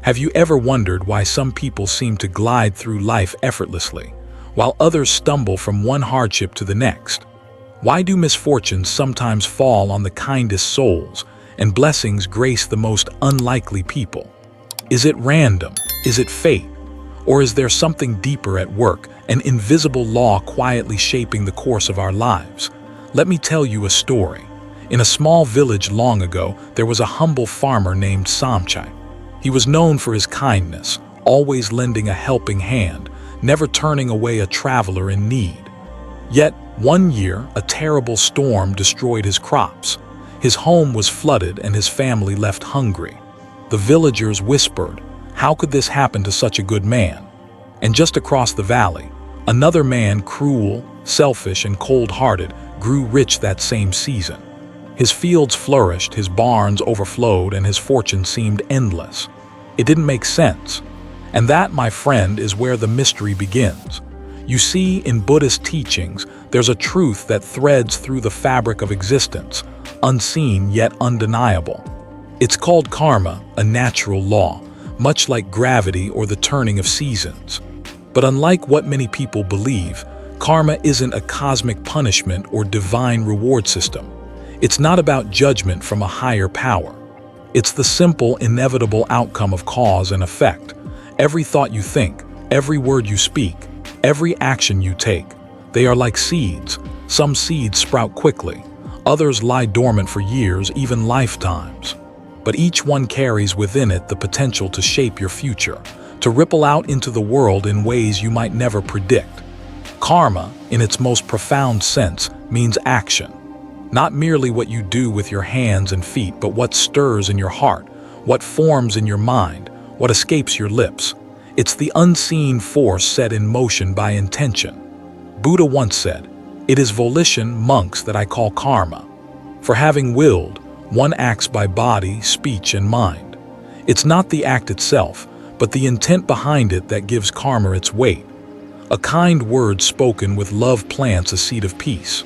Have you ever wondered why some people seem to glide through life effortlessly, while others stumble from one hardship to the next? Why do misfortunes sometimes fall on the kindest souls, and blessings grace the most unlikely people? Is it random? Is it fate? Or is there something deeper at work, an invisible law quietly shaping the course of our lives? Let me tell you a story. In a small village long ago, there was a humble farmer named Samchai. He was known for his kindness, always lending a helping hand, never turning away a traveler in need. Yet, one year, a terrible storm destroyed his crops. His home was flooded and his family left hungry. The villagers whispered, "How could this happen to such a good man?" And just across the valley, another man, cruel, selfish, and cold-hearted, grew rich that same season. His fields flourished, his barns overflowed, and his fortune seemed endless. It didn't make sense. And that, my friend, is where the mystery begins. You see, in Buddhist teachings, there's a truth that threads through the fabric of existence, unseen yet undeniable. It's called karma, a natural law, much like gravity or the turning of seasons. But unlike what many people believe, karma isn't a cosmic punishment or divine reward system. It's not about judgment from a higher power. It's the simple, inevitable outcome of cause and effect. Every thought you think, every word you speak, every action you take, they are like seeds. Some seeds sprout quickly, others lie dormant for years, even lifetimes. But each one carries within it the potential to shape your future, to ripple out into the world in ways you might never predict. Karma, in its most profound sense, means action. Not merely what you do with your hands and feet, but what stirs in your heart, what forms in your mind, what escapes your lips. It's the unseen force set in motion by intention. Buddha once said, "It is volition, monks, that I call karma." For having willed, one acts by body, speech, and mind. It's not the act itself, but the intent behind it that gives karma its weight. A kind word spoken with love plants a seed of peace.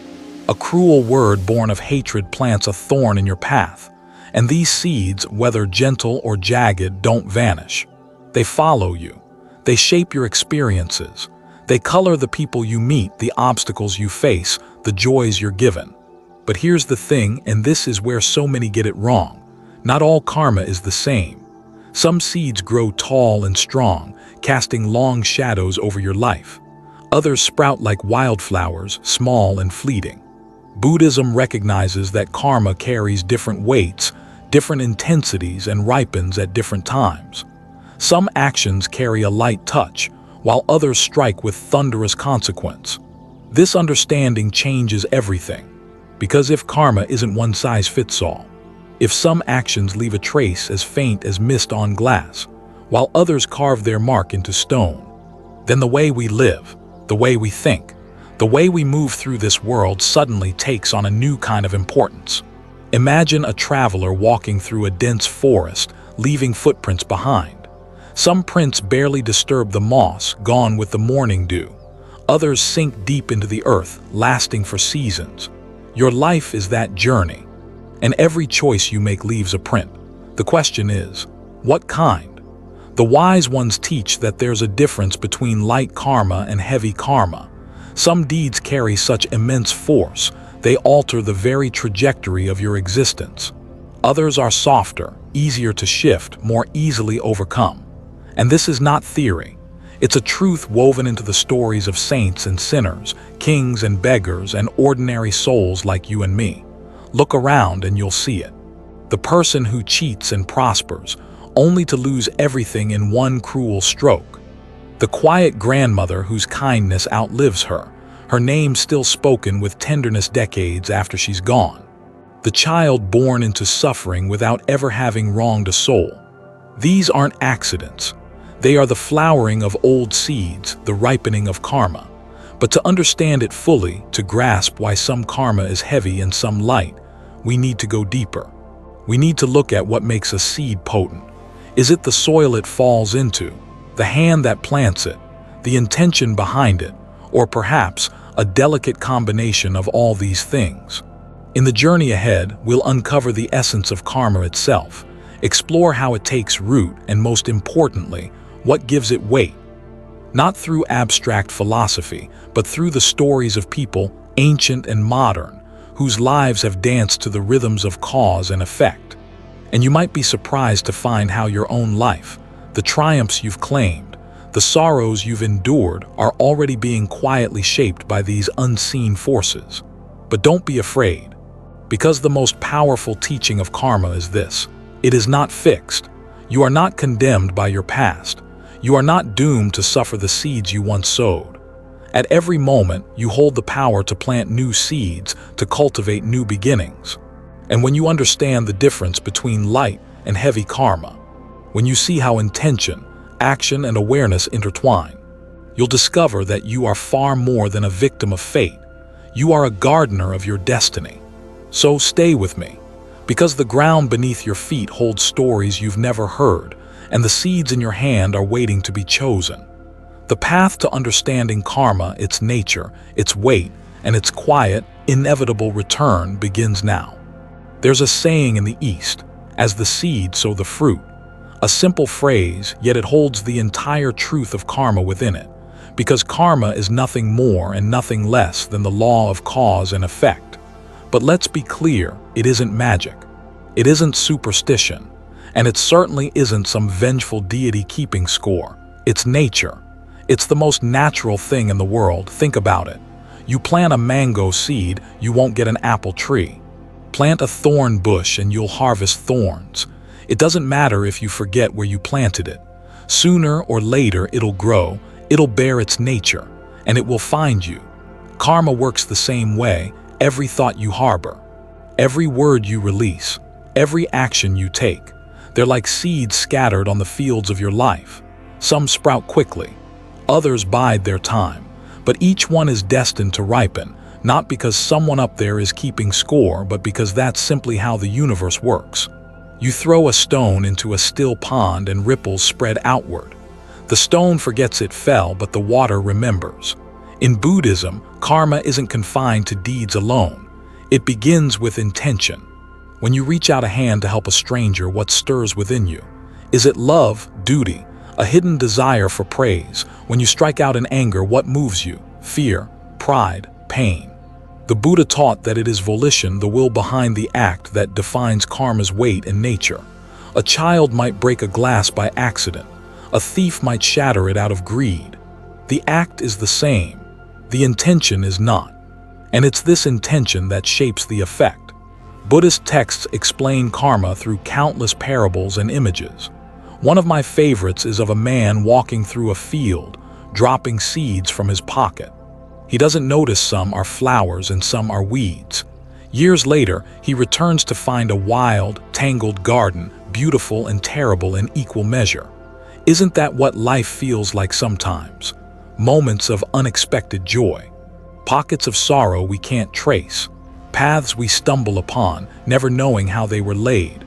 A cruel word born of hatred plants a thorn in your path. And these seeds, whether gentle or jagged, don't vanish. They follow you. They shape your experiences. They color the people you meet, the obstacles you face, the joys you're given. But here's the thing, and this is where so many get it wrong. Not all karma is the same. Some seeds grow tall and strong, casting long shadows over your life. Others sprout like wildflowers, small and fleeting. Buddhism recognizes that karma carries different weights, different intensities, and ripens at different times. Some actions carry a light touch, while others strike with thunderous consequence. This understanding changes everything. Because if karma isn't one size fits all, if some actions leave a trace as faint as mist on glass, while others carve their mark into stone, then the way we live, the way we think, the way we move through this world suddenly takes on a new kind of importance. Imagine a traveler walking through a dense forest, leaving footprints behind. Some prints barely disturb the moss, gone with the morning dew. Others sink deep into the earth, lasting for seasons. Your life is that journey, and every choice you make leaves a print. The question is, what kind? The wise ones teach that there's a difference between light karma and heavy karma. Some deeds carry such immense force, they alter the very trajectory of your existence. Others are softer, easier to shift, more easily overcome. And this is not theory. It's a truth woven into the stories of saints and sinners, kings and beggars, and ordinary souls like you and me. Look around and you'll see it. The person who cheats and prospers, only to lose everything in one cruel stroke. The quiet grandmother whose kindness outlives her, her name still spoken with tenderness decades after she's gone. The child born into suffering without ever having wronged a soul. These aren't accidents. They are the flowering of old seeds, the ripening of karma. But to understand it fully, to grasp why some karma is heavy and some light, we need to go deeper. We need to look at what makes a seed potent. Is it the soil it falls into, the hand that plants it, the intention behind it, or perhaps a delicate combination of all these things? In the journey ahead, we'll uncover the essence of karma itself, Explore how it takes root and, most importantly, what gives it weight. Not through abstract philosophy, but through the stories of people, ancient and modern, whose lives have danced to the rhythms of cause and effect. And you might be surprised to find how your own life, the triumphs you've claimed, the sorrows you've endured, are already being quietly shaped by these unseen forces. But don't be afraid, because the most powerful teaching of karma is this: it is not fixed. You are not condemned by your past. You are not doomed to suffer the seeds you once sowed. At every moment, you hold the power to plant new seeds, to cultivate new beginnings. And when you understand the difference between light and heavy karma, when you see how intention, action, and awareness intertwine, you'll discover that you are far more than a victim of fate. You are a gardener of your destiny. So stay with me, because the ground beneath your feet holds stories you've never heard, and the seeds in your hand are waiting to be chosen. The path to understanding karma, its nature, its weight, and its quiet, inevitable return begins now. There's a saying in the East, "As the seed, so the fruit." A simple phrase, yet it holds the entire truth of karma within it, because karma is nothing more and nothing less than the law of cause and effect. But let's be clear, it isn't magic. It isn't superstition. And it certainly isn't some vengeful deity keeping score. It's nature. It's the most natural thing in the world. Think about it. You plant a mango seed, you won't get an apple tree. Plant a thorn bush and you'll harvest thorns. It doesn't matter if you forget where you planted it. Sooner or later it'll grow, it'll bear its nature, and it will find you. Karma works the same way. Every thought you harbor, every word you release, every action you take, they're like seeds scattered on the fields of your life. Some sprout quickly, others bide their time, but each one is destined to ripen, not because someone up there is keeping score, but because that's simply how the universe works. You throw a stone into a still pond and ripples spread outward. The stone forgets it fell, but the water remembers. In Buddhism, karma isn't confined to deeds alone. It begins with intention. When you reach out a hand to help a stranger, what stirs within you? Is it love, duty, a hidden desire for praise? When you strike out in anger, what moves you? Fear, pride, pain. The Buddha taught that it is volition, the will behind the act, that defines karma's weight and nature. A child might break a glass by accident. A thief might shatter it out of greed. The act is the same. The intention is not. And it's this intention that shapes the effect. Buddhist texts explain karma through countless parables and images. One of my favorites is of a man walking through a field, dropping seeds from his pocket. He doesn't notice some are flowers and some are weeds. Years later, he returns to find a wild, tangled garden, beautiful and terrible in equal measure. Isn't that what life feels like sometimes? Moments of unexpected joy, pockets of sorrow we can't trace, paths we stumble upon, never knowing how they were laid.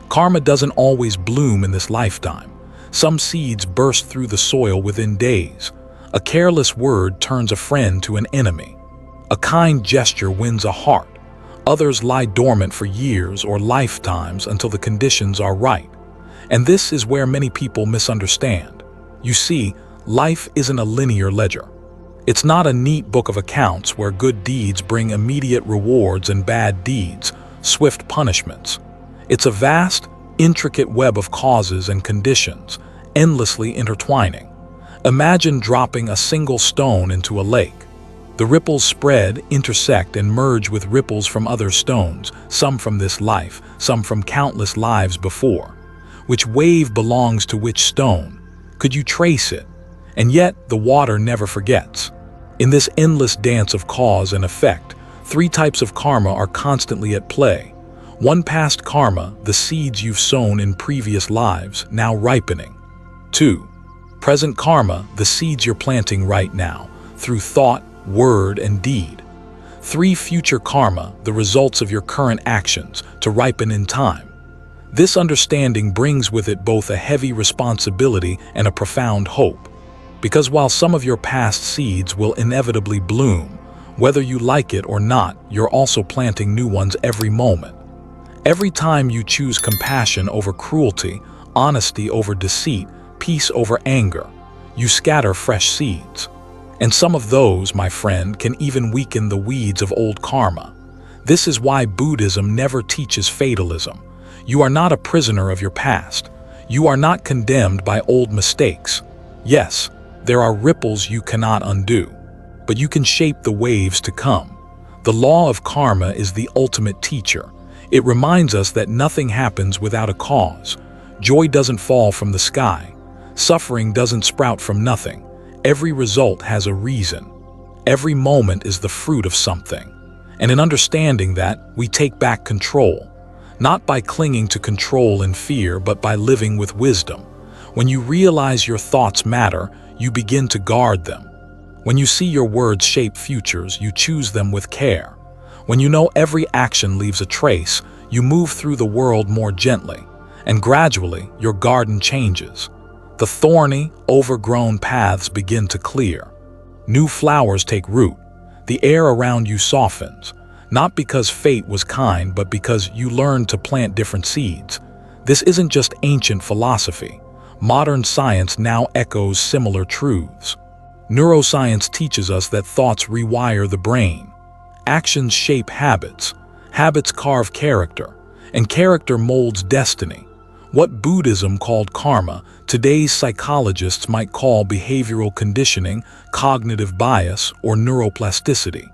Karma doesn't always bloom in this lifetime. Some seeds burst through the soil within days. A careless word turns a friend to an enemy. A kind gesture wins a heart. Others lie dormant for years or lifetimes until the conditions are right. And this is where many people misunderstand. You see, life isn't a linear ledger. It's not a neat book of accounts where good deeds bring immediate rewards and bad deeds, swift punishments. It's a vast, intricate web of causes and conditions, endlessly intertwining. Imagine dropping a single stone into a lake. The ripples spread, intersect, and merge with ripples from other stones, some from this life, some from countless lives before. Which wave belongs to which stone? Could you trace it? And yet, the water never forgets. In this endless dance of cause and effect, three types of karma are constantly at play. One, past karma, the seeds you've sown in previous lives, now ripening. Two, present karma, the seeds you're planting right now, through thought, word, and deed. Three, future karma, the results of your current actions, to ripen in time. This understanding brings with it both a heavy responsibility and a profound hope. Because while some of your past seeds will inevitably bloom, whether you like it or not, you're also planting new ones every moment. Every time you choose compassion over cruelty, honesty over deceit, peace over anger, you scatter fresh seeds. And some of those, my friend, can even weaken the weeds of old karma. This is why Buddhism never teaches fatalism. You are not a prisoner of your past. You are not condemned by old mistakes. Yes, there are ripples you cannot undo, but you can shape the waves to come. The law of karma is the ultimate teacher. It reminds us that nothing happens without a cause. Joy doesn't fall from the sky. Suffering doesn't sprout from nothing. Every result has a reason. Every moment is the fruit of something. And in understanding that, we take back control. Not by clinging to control and fear, but by living with wisdom. When you realize your thoughts matter, you begin to guard them. When you see your words shape futures, you choose them with care. When you know every action leaves a trace, you move through the world more gently, and gradually your garden changes. The thorny, overgrown paths begin to clear. New flowers take root. The air around you softens, not because fate was kind, but because you learned to plant different seeds. This isn't just ancient philosophy. Modern science now echoes similar truths. Neuroscience teaches us that thoughts rewire the brain. Actions shape habits. Habits carve character, and character molds destiny. What Buddhism called karma, today's psychologists might call behavioral conditioning, cognitive bias, or neuroplasticity.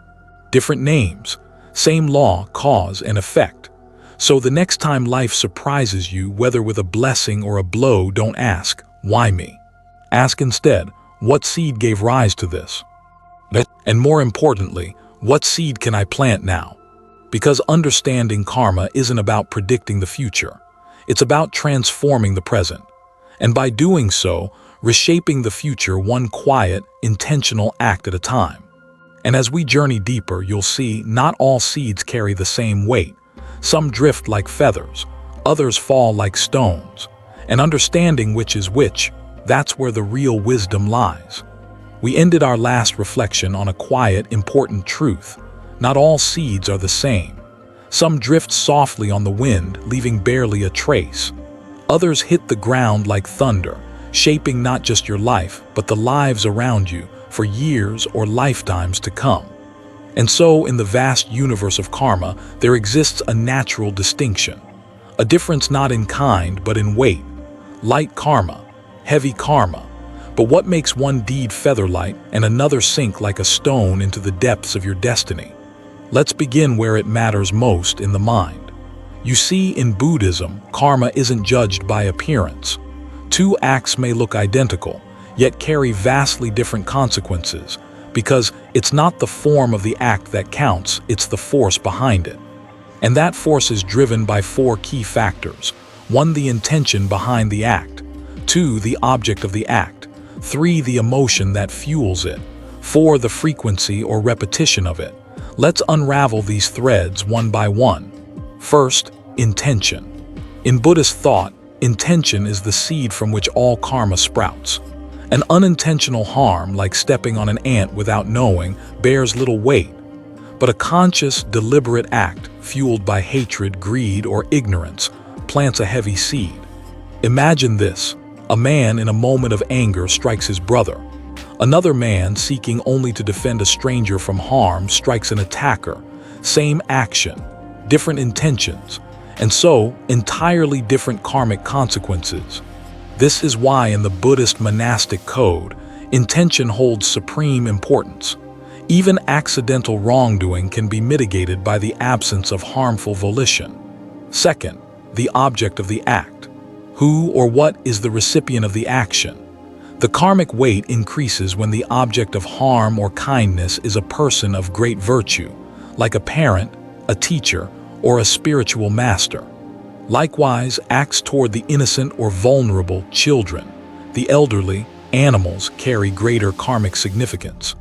Different names, same law, cause and effect. So the next time life surprises you, whether with a blessing or a blow, don't ask, "Why me?" Ask instead, "What seed gave rise to this?" And more importantly, what seed can I plant now? Because understanding karma isn't about predicting the future. It's about transforming the present. And by doing so, reshaping the future one quiet, intentional act at a time. And as we journey deeper, you'll see not all seeds carry the same weight. Some drift like feathers, others fall like stones. And understanding which is which, that's where the real wisdom lies. We ended our last reflection on a quiet, important truth. Not all seeds are the same. Some drift softly on the wind, leaving barely a trace. Others hit the ground like thunder, shaping not just your life, but the lives around you for years or lifetimes to come. And so, in the vast universe of karma, there exists a natural distinction. A difference not in kind, but in weight. Light karma, heavy karma. But what makes one deed feather-light and another sink like a stone into the depths of your destiny? Let's begin where it matters most, in the mind. You see, in Buddhism, karma isn't judged by appearance. Two acts may look identical, yet carry vastly different consequences, because it's not the form of the act that counts, it's the force behind it. And that force is driven by four key factors. 1, the intention behind the act. 2, the object of the act. 3, the emotion that fuels it. 4, the frequency or repetition of it. Let's unravel these threads one by one. First, intention. In Buddhist thought, intention is the seed from which all karma sprouts. An unintentional harm, like stepping on an ant without knowing, bears little weight. But a conscious, deliberate act, fueled by hatred, greed, or ignorance, plants a heavy seed. Imagine this. A man in a moment of anger strikes his brother. Another man, seeking only to defend a stranger from harm, strikes an attacker. Same action, different intentions, and so entirely different karmic consequences. This is why in the Buddhist monastic code, intention holds supreme importance. Even accidental wrongdoing can be mitigated by the absence of harmful volition. Second, the object of the act. Who or what is the recipient of the action? The karmic weight increases when the object of harm or kindness is a person of great virtue, like a parent, a teacher, or a spiritual master. Likewise, acts toward the innocent or vulnerable, children, the elderly, animals carry greater karmic significance.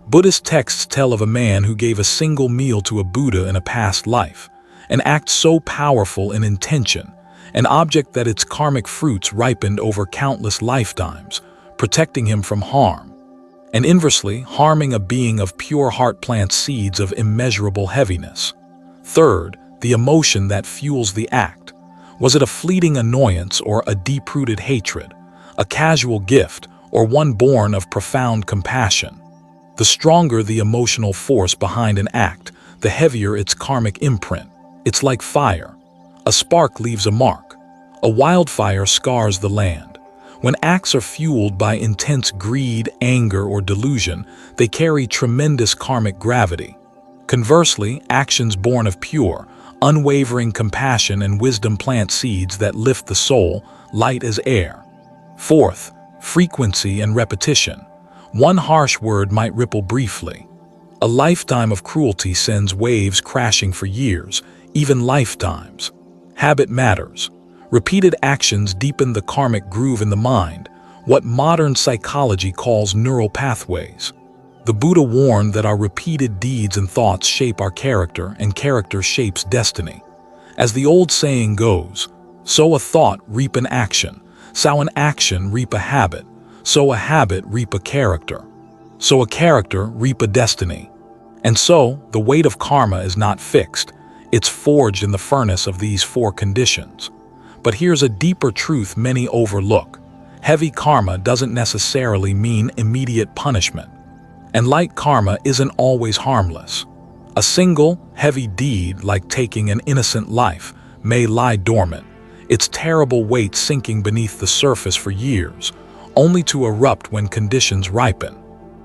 Buddhist texts tell of a man who gave a single meal to a Buddha in a past life, an act so powerful in intention, an object that its karmic fruits ripened over countless lifetimes, protecting him from harm. And inversely, harming a being of pure heart plants seeds of immeasurable heaviness. Third, the emotion that fuels the act? Was it a fleeting annoyance or a deep-rooted hatred, a casual gift, or one born of profound compassion? The stronger the emotional force behind an act, the heavier its karmic imprint. It's like fire. A spark leaves a mark. A wildfire scars the land. When acts are fueled by intense greed, anger, or delusion, they carry tremendous karmic gravity. Conversely, actions born of pure, unwavering compassion and wisdom plant seeds that lift the soul, light as air. Fourth, frequency and repetition. One harsh word might ripple briefly. A lifetime of cruelty sends waves crashing for years, even lifetimes. Habit matters. Repeated actions deepen the karmic groove in the mind, what modern psychology calls neural pathways. The Buddha warned that our repeated deeds and thoughts shape our character, and character shapes destiny. As the old saying goes, sow a thought, reap an action. Sow an action, reap a habit. Sow a habit, reap a character. Sow a character, reap a destiny. And so, the weight of karma is not fixed. It's forged in the furnace of these four conditions. But here's a deeper truth many overlook. Heavy karma doesn't necessarily mean immediate punishment. And light karma isn't always harmless. A single, heavy deed, like taking an innocent life, may lie dormant, its terrible weight sinking beneath the surface for years, only to erupt when conditions ripen.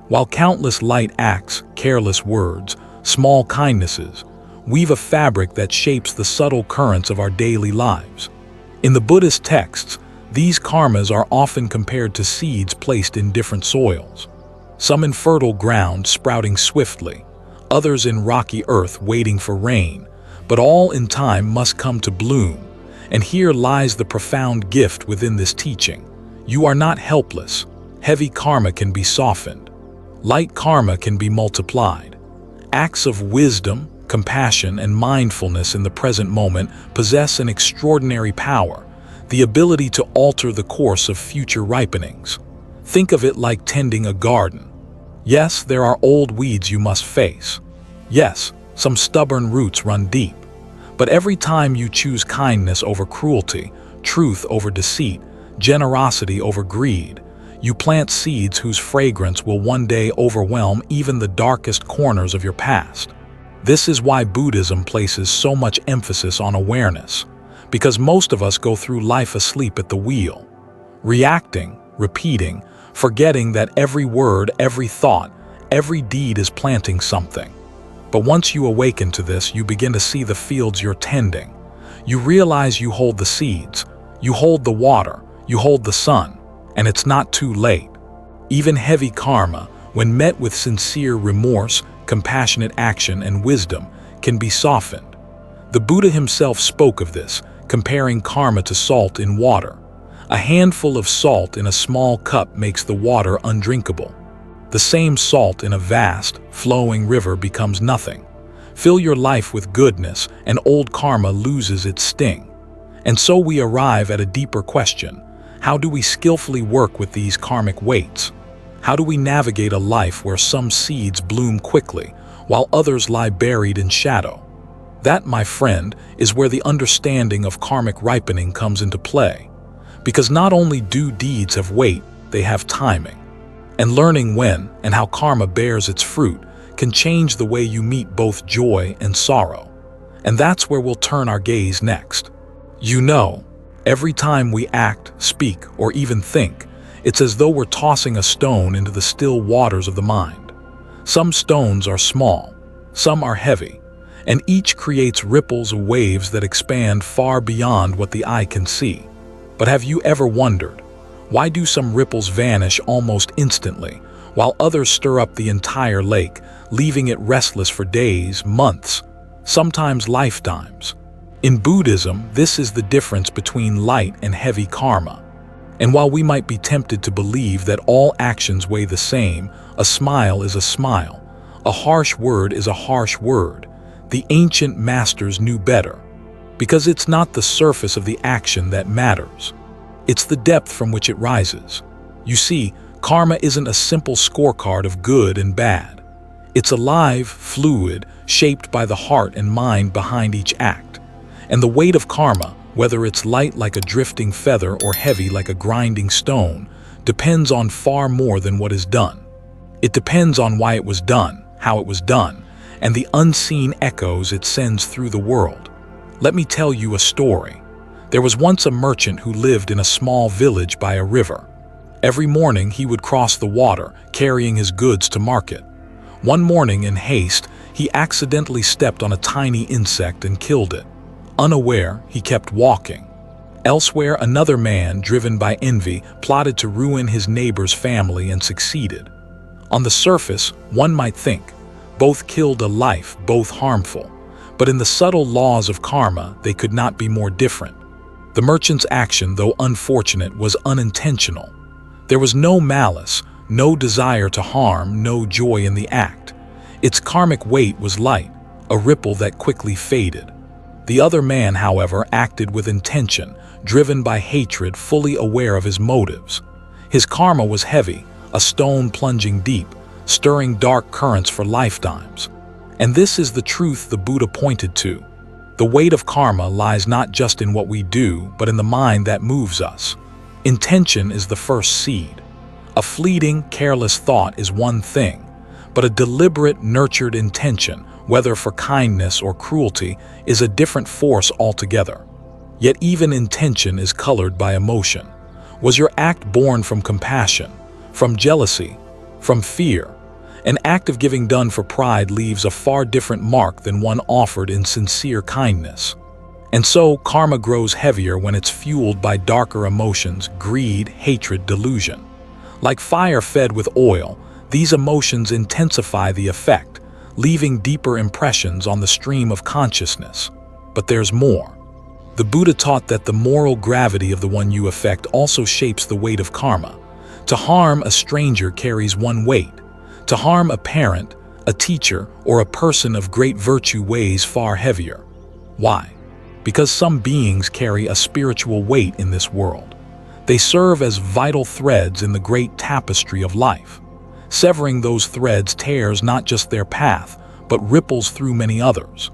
While countless light acts, careless words, small kindnesses, weave a fabric that shapes the subtle currents of our daily lives. In the Buddhist texts, these karmas are often compared to seeds placed in different soils. Some in fertile ground sprouting swiftly, others in rocky earth waiting for rain, but all in time must come to bloom. And here lies the profound gift within this teaching. You are not helpless. Heavy karma can be softened. Light karma can be multiplied. Acts of wisdom, compassion, and mindfulness in the present moment possess an extraordinary power, the ability to alter the course of future ripenings. Think of it like tending a garden. Yes, there are old weeds you must face. Yes, some stubborn roots run deep. But every time you choose kindness over cruelty, truth over deceit, generosity over greed, you plant seeds whose fragrance will one day overwhelm even the darkest corners of your past. This is why Buddhism places so much emphasis on awareness, because most of us go through life asleep at the wheel, reacting, repeating, forgetting that every word, every thought, every deed is planting something. But once you awaken to this, you begin to see the fields you're tending. You realize you hold the seeds, you hold the water, you hold the sun, and it's not too late. Even heavy karma, when met with sincere remorse, compassionate action, and wisdom, can be softened. The Buddha himself spoke of this, comparing karma to salt in water. A handful of salt in a small cup makes the water undrinkable. The same salt in a vast, flowing river becomes nothing. Fill your life with goodness, and old karma loses its sting. And so we arrive at a deeper question. How do we skillfully work with these karmic weights? How do we navigate a life where some seeds bloom quickly, while others lie buried in shadow? That, my friend, is where the understanding of karmic ripening comes into play. Because not only do deeds have weight, they have timing. And learning when and how karma bears its fruit can change the way you meet both joy and sorrow. And that's where we'll turn our gaze next. You know, every time we act, speak, or even think, it's as though we're tossing a stone into the still waters of the mind. Some stones are small, some are heavy, and each creates ripples or waves that expand far beyond what the eye can see. But have you ever wondered, why do some ripples vanish almost instantly, while others stir up the entire lake, leaving it restless for days, months, sometimes lifetimes? In Buddhism, this is the difference between light and heavy karma. And while we might be tempted to believe that all actions weigh the same, a smile is a smile, a harsh word is a harsh word, the ancient masters knew better. Because it's not the surface of the action that matters. It's the depth from which it rises. You see, karma isn't a simple scorecard of good and bad. It's alive, fluid, shaped by the heart and mind behind each act. And the weight of karma, whether it's light like a drifting feather or heavy like a grinding stone, depends on far more than what is done. It depends on why it was done, how it was done, and the unseen echoes it sends through the world. Let me tell you a story. There was once a merchant who lived in a small village by a river. Every morning he would cross the water, carrying his goods to market. One morning, in haste, he accidentally stepped on a tiny insect and killed it. Unaware, he kept walking. Elsewhere, another man, driven by envy, plotted to ruin his neighbor's family and succeeded. On the surface, one might think, both killed a life, both harmful. But in the subtle laws of karma, they could not be more different. The merchant's action, though unfortunate, was unintentional. There was no malice, no desire to harm, no joy in the act. Its karmic weight was light, a ripple that quickly faded. The other man, however, acted with intention, driven by hatred, fully aware of his motives. His karma was heavy, a stone plunging deep, stirring dark currents for lifetimes. And this is the truth the Buddha pointed to. The weight of karma lies not just in what we do, but in the mind that moves us. Intention is the first seed. A fleeting, careless thought is one thing, but a deliberate, nurtured intention, whether for kindness or cruelty, is a different force altogether. Yet even intention is colored by emotion. Was your act born from compassion, from jealousy, from fear? An act of giving done for pride leaves a far different mark than one offered in sincere kindness. And so, karma grows heavier when it's fueled by darker emotions, greed, hatred, delusion. Like fire fed with oil, these emotions intensify the effect, leaving deeper impressions on the stream of consciousness. But there's more. The Buddha taught that the moral gravity of the one you affect also shapes the weight of karma. To harm a stranger carries one weight. To harm a parent, a teacher, or a person of great virtue weighs far heavier. Why? Because some beings carry a spiritual weight in this world. They serve as vital threads in the great tapestry of life. Severing those threads tears not just their path, but ripples through many others.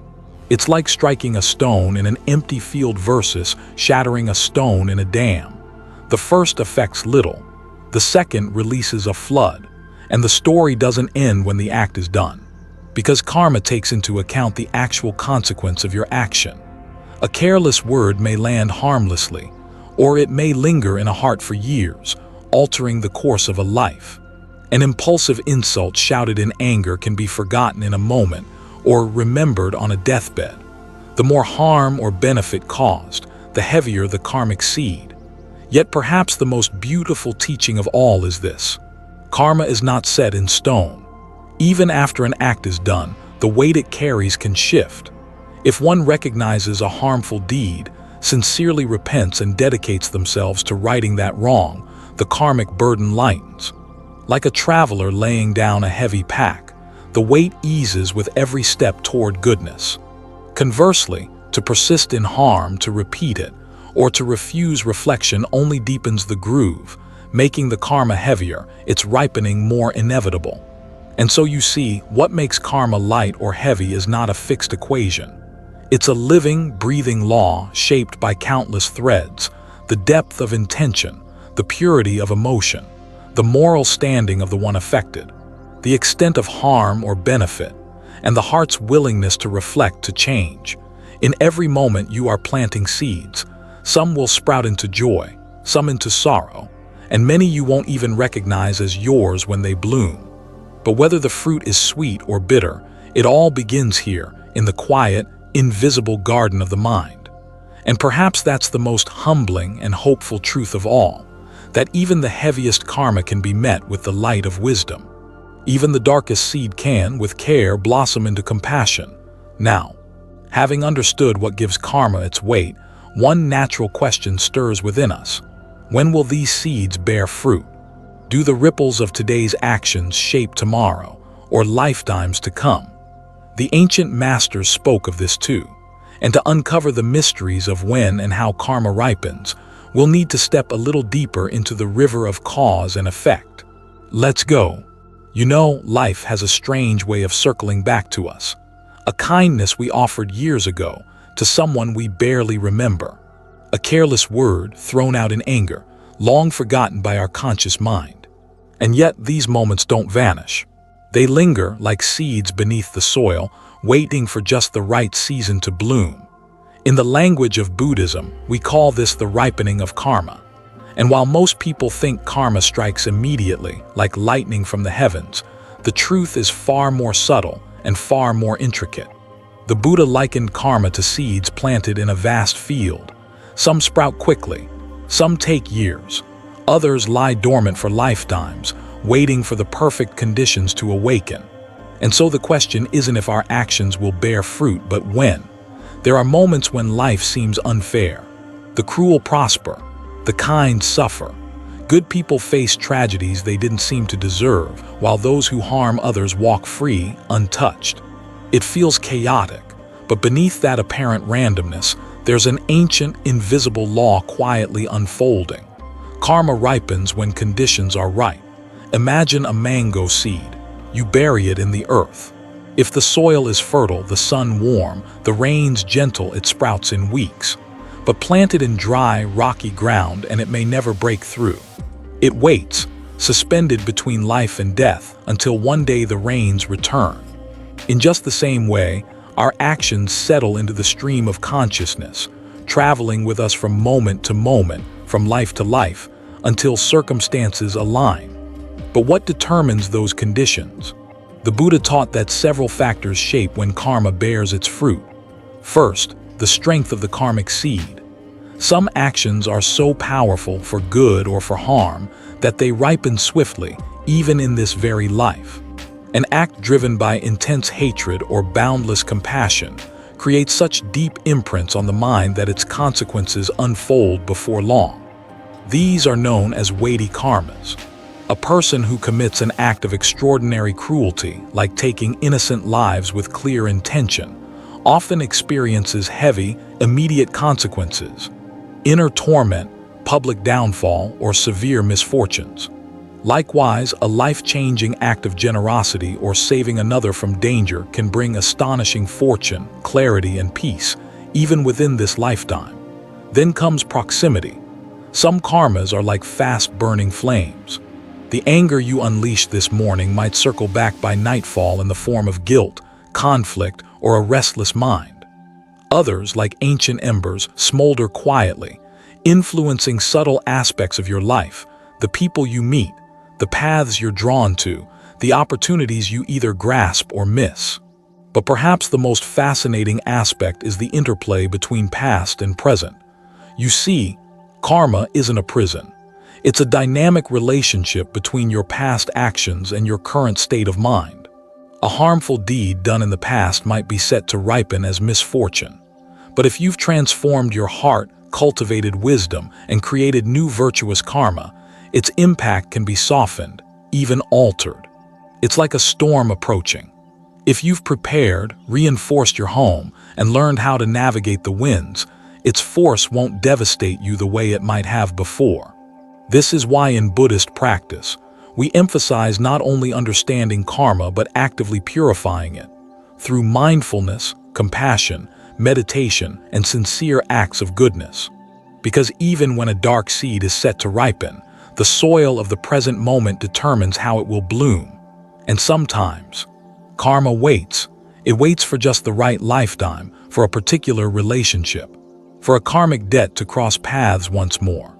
It's like striking a stone in an empty field versus shattering a stone in a dam. The first affects little, the second releases a flood, and the story doesn't end when the act is done. Because karma takes into account the actual consequence of your action. A careless word may land harmlessly, or it may linger in a heart for years, altering the course of a life. An impulsive insult shouted in anger can be forgotten in a moment or remembered on a deathbed. The more harm or benefit caused, the heavier the karmic seed. Yet perhaps the most beautiful teaching of all is this: karma is not set in stone. Even after an act is done, the weight it carries can shift. If one recognizes a harmful deed, sincerely repents and dedicates themselves to righting that wrong, the karmic burden lightens. Like a traveler laying down a heavy pack, the weight eases with every step toward goodness. Conversely, to persist in harm, to repeat it, or to refuse reflection only deepens the groove, making the karma heavier, its ripening more inevitable. And so you see, what makes karma light or heavy is not a fixed equation. It's a living, breathing law shaped by countless threads, the depth of intention, the purity of emotion, the moral standing of the one affected, the extent of harm or benefit, and the heart's willingness to reflect, to change. In every moment you are planting seeds. Some will sprout into joy, some into sorrow, and many you won't even recognize as yours when they bloom. But whether the fruit is sweet or bitter, it all begins here, in the quiet, invisible garden of the mind. And perhaps that's the most humbling and hopeful truth of all, that even the heaviest karma can be met with the light of wisdom. Even the darkest seed can, with care, blossom into compassion. Now, having understood what gives karma its weight, one natural question stirs within us. When will these seeds bear fruit? Do the ripples of today's actions shape tomorrow, or lifetimes to come? The ancient masters spoke of this too, and to uncover the mysteries of when and how karma ripens, we'll need to step a little deeper into the river of cause and effect. Let's go. You know, life has a strange way of circling back to us. A kindness we offered years ago, to someone we barely remember. A careless word thrown out in anger, long forgotten by our conscious mind. And yet these moments don't vanish. They linger like seeds beneath the soil, waiting for just the right season to bloom. In the language of Buddhism, we call this the ripening of karma. And while most people think karma strikes immediately, like lightning from the heavens, the truth is far more subtle and far more intricate. The Buddha likened karma to seeds planted in a vast field. Some sprout quickly, some take years, others lie dormant for lifetimes, waiting for the perfect conditions to awaken. And so the question isn't if our actions will bear fruit, but when. There are moments when life seems unfair. The cruel prosper, the kind suffer. Good people face tragedies they didn't seem to deserve, while those who harm others walk free, untouched. It feels chaotic, but beneath that apparent randomness, there's an ancient, invisible law quietly unfolding. Karma ripens when conditions are right. Imagine a mango seed. You bury it in the earth. If the soil is fertile, the sun warm, the rains gentle, it sprouts in weeks. But plant it in dry, rocky ground and it may never break through. It waits, suspended between life and death, until one day the rains return. In just the same way, our actions settle into the stream of consciousness, traveling with us from moment to moment, from life to life, until circumstances align. But what determines those conditions? The Buddha taught that several factors shape when karma bears its fruit. First, the strength of the karmic seed. Some actions are so powerful for good or for harm that they ripen swiftly, even in this very life. An act driven by intense hatred or boundless compassion creates such deep imprints on the mind that its consequences unfold before long. These are known as weighty karmas. A person who commits an act of extraordinary cruelty, like taking innocent lives with clear intention, often experiences heavy, immediate consequences: inner torment, public downfall, or severe misfortunes. Likewise, a life-changing act of generosity or saving another from danger can bring astonishing fortune, clarity, and peace, even within this lifetime. Then comes proximity. Some karmas are like fast-burning flames. The anger you unleashed this morning might circle back by nightfall in the form of guilt, conflict, or a restless mind. Others, like ancient embers, smolder quietly, influencing subtle aspects of your life, the people you meet, the paths you're drawn to, the opportunities you either grasp or miss. But perhaps the most fascinating aspect is the interplay between past and present. You see, karma isn't a prison. It's a dynamic relationship between your past actions and your current state of mind. A harmful deed done in the past might be set to ripen as misfortune. But if you've transformed your heart, cultivated wisdom, and created new virtuous karma, its impact can be softened, even altered. It's like a storm approaching. If you've prepared, reinforced your home, and learned how to navigate the winds, its force won't devastate you the way it might have before. This is why in Buddhist practice, we emphasize not only understanding karma but actively purifying it through mindfulness, compassion, meditation, and sincere acts of goodness. Because even when a dark seed is set to ripen, the soil of the present moment determines how it will bloom. And sometimes, karma waits. It waits for just the right lifetime, for a particular relationship, for a karmic debt to cross paths once more.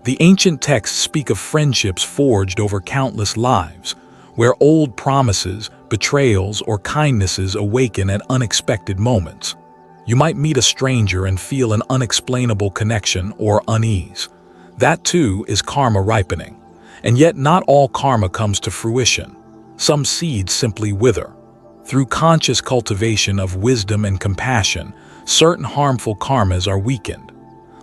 The ancient texts speak of friendships forged over countless lives, where old promises, betrayals, or kindnesses awaken at unexpected moments. You might meet a stranger and feel an unexplainable connection or unease. That too is karma ripening. And yet not all karma comes to fruition. Some seeds simply wither. Through conscious cultivation of wisdom and compassion, certain harmful karmas are weakened.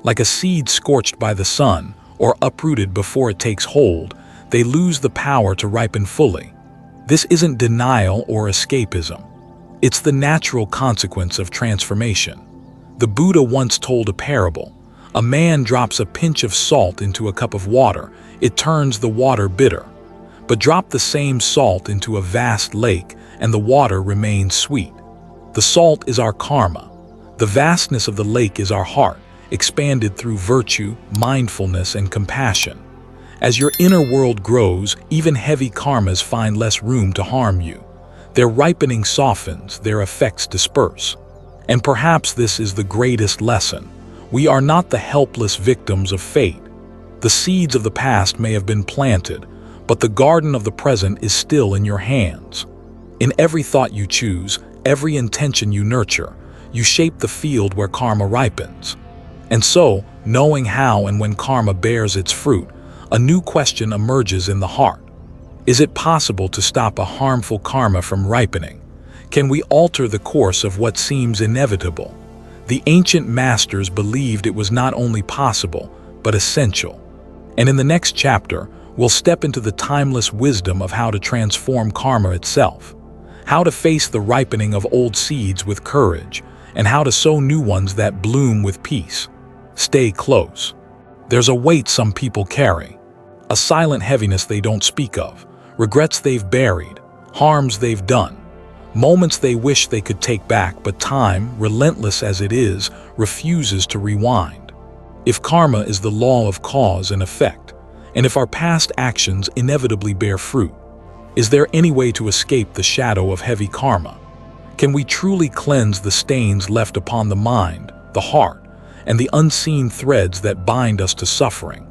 Like a seed scorched by the sun or uprooted before it takes hold, they lose the power to ripen fully. This isn't denial or escapism. It's the natural consequence of transformation. The Buddha once told a parable. A man drops a pinch of salt into a cup of water. It turns the water bitter. But drop the same salt into a vast lake, and the water remains sweet. The salt is our karma. The vastness of the lake is our heart, expanded through virtue, mindfulness, and compassion. As your inner world grows, even heavy karmas find less room to harm you. Their ripening softens, their effects disperse. And perhaps this is the greatest lesson. We are not the helpless victims of fate. The seeds of the past may have been planted, but the garden of the present is still in your hands. In every thought you choose, every intention you nurture, you shape the field where karma ripens. And so, knowing how and when karma bears its fruit, a new question emerges in the heart. Is it possible to stop a harmful karma from ripening? Can we alter the course of what seems inevitable? The ancient masters believed it was not only possible, but essential. And in the next chapter, we'll step into the timeless wisdom of how to transform karma itself, how to face the ripening of old seeds with courage, and how to sow new ones that bloom with peace. Stay close. There's a weight some people carry, a silent heaviness they don't speak of, regrets they've buried, harms they've done, moments they wish they could take back, but time, relentless as it is, refuses to rewind. If karma is the law of cause and effect, and if our past actions inevitably bear fruit, is there any way to escape the shadow of heavy karma? Can we truly cleanse the stains left upon the mind, the heart, and the unseen threads that bind us to suffering?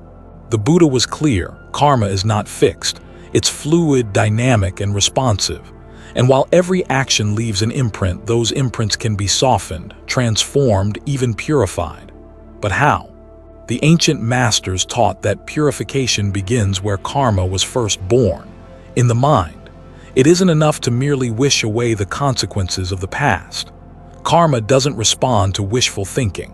The Buddha was clear: karma is not fixed. It's fluid, dynamic, and responsive. And while every action leaves an imprint, those imprints can be softened, transformed, even purified. But how? The ancient masters taught that purification begins where karma was first born, in the mind. It isn't enough to merely wish away the consequences of the past. Karma doesn't respond to wishful thinking.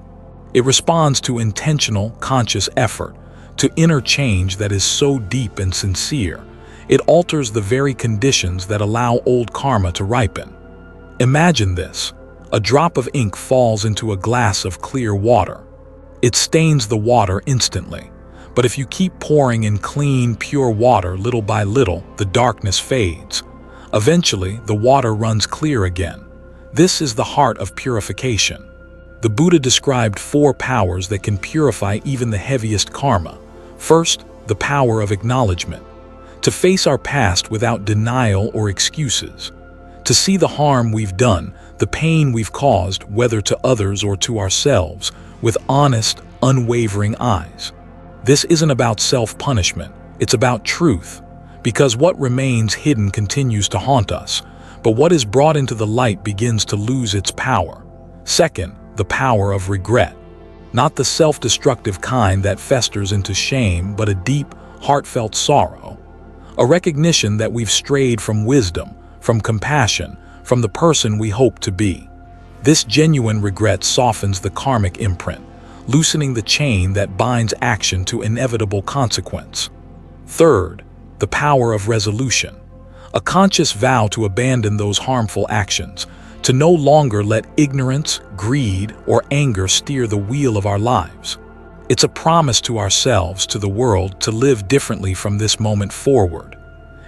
It responds to intentional, conscious effort, to inner change that is so deep and sincere. It alters the very conditions that allow old karma to ripen. Imagine this: a drop of ink falls into a glass of clear water. It stains the water instantly, but if you keep pouring in clean, pure water little by little, the darkness fades. Eventually, the water runs clear again. This is the heart of purification. The Buddha described 4 powers that can purify even the heaviest karma. First, the power of acknowledgement. To face our past without denial or excuses. To see the harm we've done, the pain we've caused, whether to others or to ourselves, with honest, unwavering eyes. This isn't about self-punishment, it's about truth. Because what remains hidden continues to haunt us, but what is brought into the light begins to lose its power. Second, the power of regret. Not the self-destructive kind that festers into shame, but a deep, heartfelt sorrow. A recognition that we've strayed from wisdom, from compassion, from the person we hope to be. This genuine regret softens the karmic imprint, loosening the chain that binds action to inevitable consequence. Third, the power of resolution. A conscious vow to abandon those harmful actions, to no longer let ignorance, greed, or anger steer the wheel of our lives. It's a promise to ourselves, to the world, to live differently from this moment forward.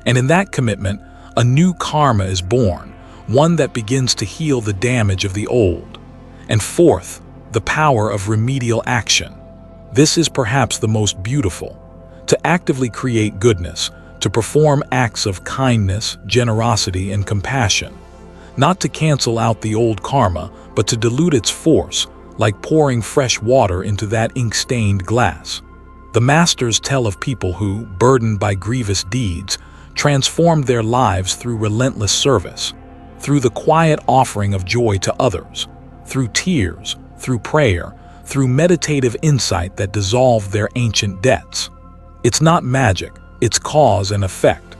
And in that commitment, a new karma is born, one that begins to heal the damage of the old. And fourth, the power of remedial action. This is perhaps the most beautiful. To actively create goodness, to perform acts of kindness, generosity, and compassion. Not to cancel out the old karma, but to dilute its force, like pouring fresh water into that ink-stained glass. The masters tell of people who, burdened by grievous deeds, transformed their lives through relentless service, through the quiet offering of joy to others, through tears, through prayer, through meditative insight that dissolved their ancient debts. It's not magic, it's cause and effect.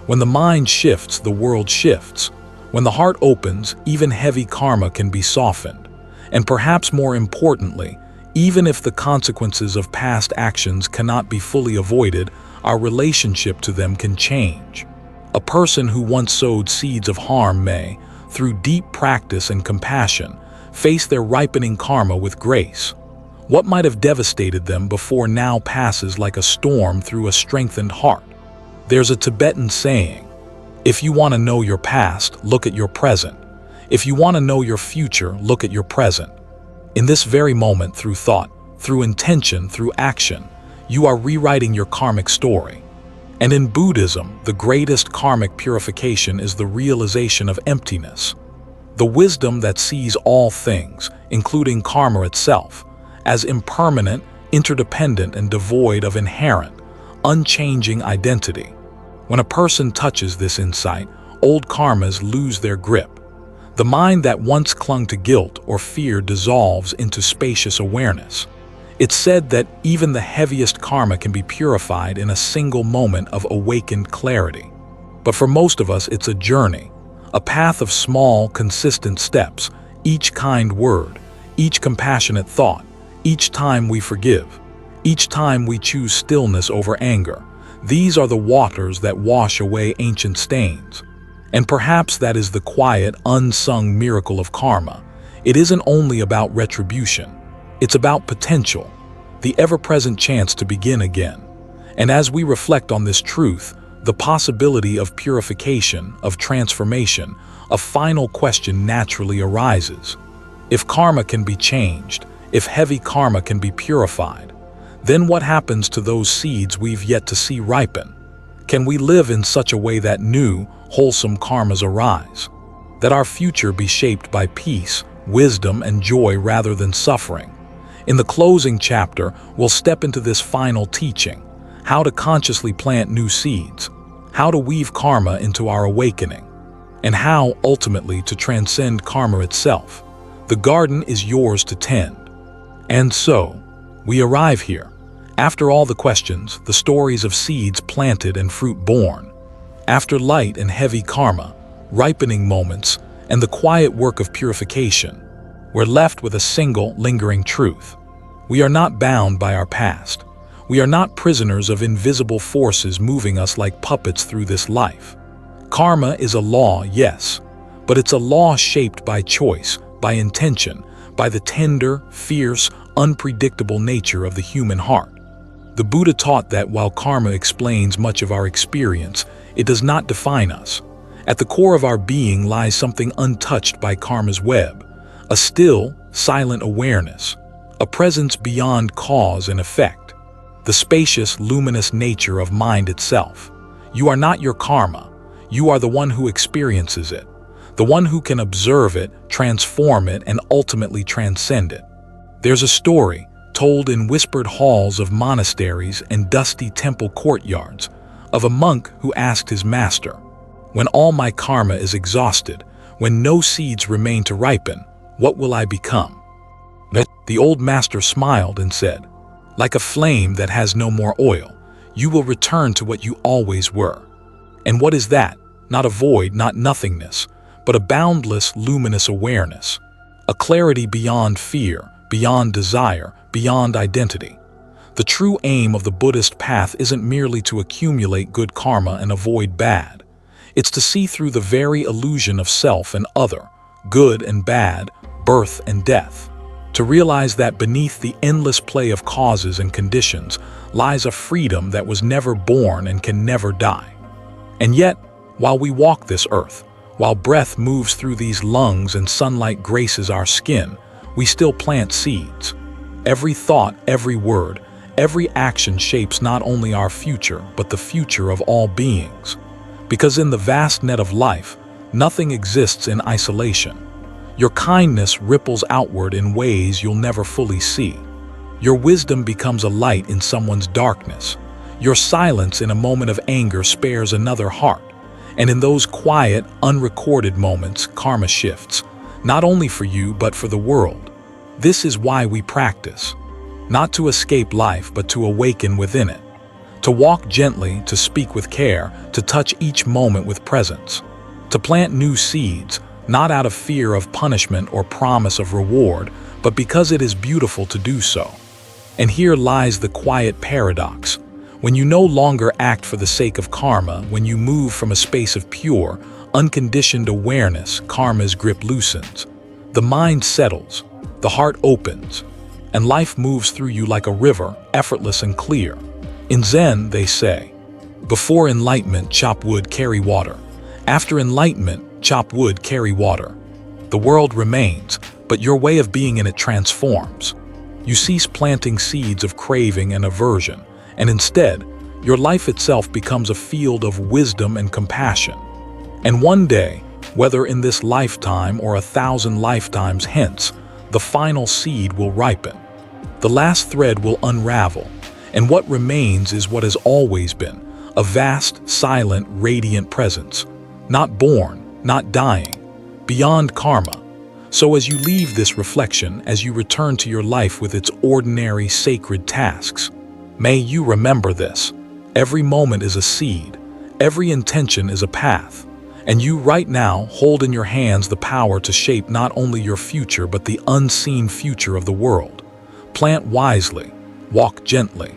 When the mind shifts, the world shifts. When the heart opens, even heavy karma can be softened. And perhaps more importantly, even if the consequences of past actions cannot be fully avoided, our relationship to them can change. A person who once sowed seeds of harm may, through deep practice and compassion, face their ripening karma with grace. What might have devastated them before now passes like a storm through a strengthened heart. There's a Tibetan saying, "If you want to know your past, look at your present. If you want to know your future, look at your present." In this very moment, through thought, through intention, through action, you are rewriting your karmic story. And in Buddhism, the greatest karmic purification is the realization of emptiness. The wisdom that sees all things, including karma itself, as impermanent, interdependent, and devoid of inherent, unchanging identity. When a person touches this insight, old karmas lose their grip. The mind that once clung to guilt or fear dissolves into spacious awareness. It's said that even the heaviest karma can be purified in a single moment of awakened clarity. But for most of us, it's a journey, a path of small, consistent steps, each kind word, each compassionate thought, each time we forgive, each time we choose stillness over anger. These are the waters that wash away ancient stains. And perhaps that is the quiet, unsung miracle of karma. It isn't only about retribution. It's about potential, the ever-present chance to begin again. And as we reflect on this truth, the possibility of purification, of transformation, a final question naturally arises. If karma can be changed, if heavy karma can be purified, then what happens to those seeds we've yet to see ripen? Can we live in such a way that new, wholesome karmas arise? That our future be shaped by peace, wisdom, and joy rather than suffering? In the closing chapter, we'll step into this final teaching, how to consciously plant new seeds, how to weave karma into our awakening, and how, ultimately, to transcend karma itself. The garden is yours to tend. And so, we arrive here. After all the questions, the stories of seeds planted and fruit born. After light and heavy karma, ripening moments, and the quiet work of purification, we're left with a single, lingering truth. We are not bound by our past. We are not prisoners of invisible forces moving us like puppets through this life. Karma is a law, yes, but it's a law shaped by choice, by intention, by the tender, fierce, unpredictable nature of the human heart. The Buddha taught that while karma explains much of our experience, it does not define us. At the core of our being lies something untouched by karma's web, a still, silent awareness, a presence beyond cause and effect, the spacious, luminous nature of mind itself. You are not your karma. You are the one who experiences it, the one who can observe it, transform it, and ultimately transcend it. There's a story told in whispered halls of monasteries and dusty temple courtyards of a monk who asked his master, "When all my karma is exhausted, when no seeds remain to ripen, what will I become?" The old master smiled and said, "Like a flame that has no more oil, you will return to what you always were." And what is that? Not a void, not nothingness, but a boundless, luminous awareness, a clarity beyond fear, beyond desire, beyond identity. The true aim of the Buddhist path isn't merely to accumulate good karma and avoid bad. It's to see through the very illusion of self and other, good and bad, birth and death. To realize that beneath the endless play of causes and conditions lies a freedom that was never born and can never die. And yet, while we walk this earth, while breath moves through these lungs and sunlight graces our skin, we still plant seeds. Every thought, every word, every action shapes not only our future, but the future of all beings. Because in the vast net of life, nothing exists in isolation. Your kindness ripples outward in ways you'll never fully see. Your wisdom becomes a light in someone's darkness. Your silence in a moment of anger spares another heart. And in those quiet, unrecorded moments, karma shifts, not only for you, but for the world. This is why we practice. Not to escape life, but to awaken within it. To walk gently, to speak with care, to touch each moment with presence. To plant new seeds, not out of fear of punishment or promise of reward, but because it is beautiful to do so. And here lies the quiet paradox. When you no longer act for the sake of karma, when you move from a space of pure, unconditioned awareness, karma's grip loosens. The mind settles, the heart opens, and life moves through you like a river, effortless and clear. In Zen, they say, "Before enlightenment, chop wood, carry water. After enlightenment, chop wood, carry water." The world remains, but your way of being in it transforms. You cease planting seeds of craving and aversion, and instead, your life itself becomes a field of wisdom and compassion. And one day, whether in this lifetime or 1,000 lifetimes hence, the final seed will ripen. The last thread will unravel, and what remains is what has always been, a vast, silent, radiant presence, not born, not dying, beyond karma. So as you leave this reflection, as you return to your life with its ordinary, sacred tasks, may you remember this. Every moment is a seed, every intention is a path, and you right now hold in your hands the power to shape not only your future but the unseen future of the world. Plant wisely, walk gently,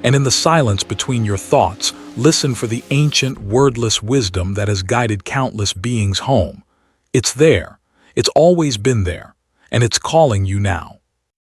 and in the silence between your thoughts, listen for the ancient, wordless wisdom that has guided countless beings home. It's there, it's always been there, and it's calling you now.